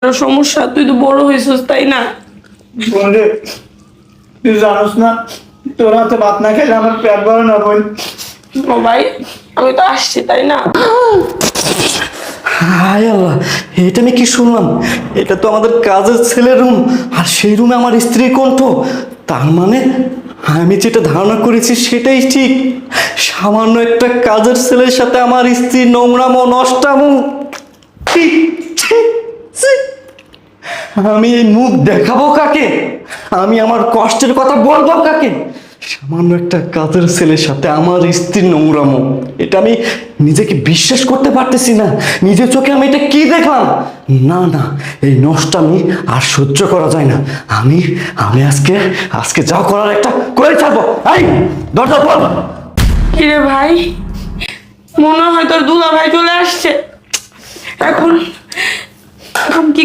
সমস্যা, তুই তো বড় হয়েছিস তাই না? বোনরে, তুই জানোস না তোর হাতে ভাত না খেলে আমার পেট ভরে না বোন। ও ভাই, আমি তো আসছি তাই না? হায় আল্লাহ, এটা আমি কি শুনলাম? এটা তো আমাদের কাজের ছেলের রুম, আর সেই রুমে আমার স্ত্রীর কণ্ঠ। তার মানে আমি যেটা ধারণা করেছি সেটাই ঠিক। সামান্য একটা কাজের ছেলের সাথে আমার স্ত্রী নোংরামো নষ্টামো। ছি, ছি, ছি। আমি এই মুখ দেখাবো কাকে? আমি আমার কষ্টের কথা বলবো কাকে? সামান্য একটা কাজের ছেলের সাথে আমার স্ত্রীর নোংরামো, এটা আমি নিজেকে বিশ্বাস করতে পারতেছি না। নিজের চোখে আমি এটা কি দেখলাম? না না, এই নষ্টামি আর সহ্য করা যায় না। আমি আমি আজকে আজকে যা করার একটা করে ছাড়বো। এই দরজা বল। কিরে ভাই, মনে হয় তোর দুলা ভাই চলে আসছে। এখন এখন কি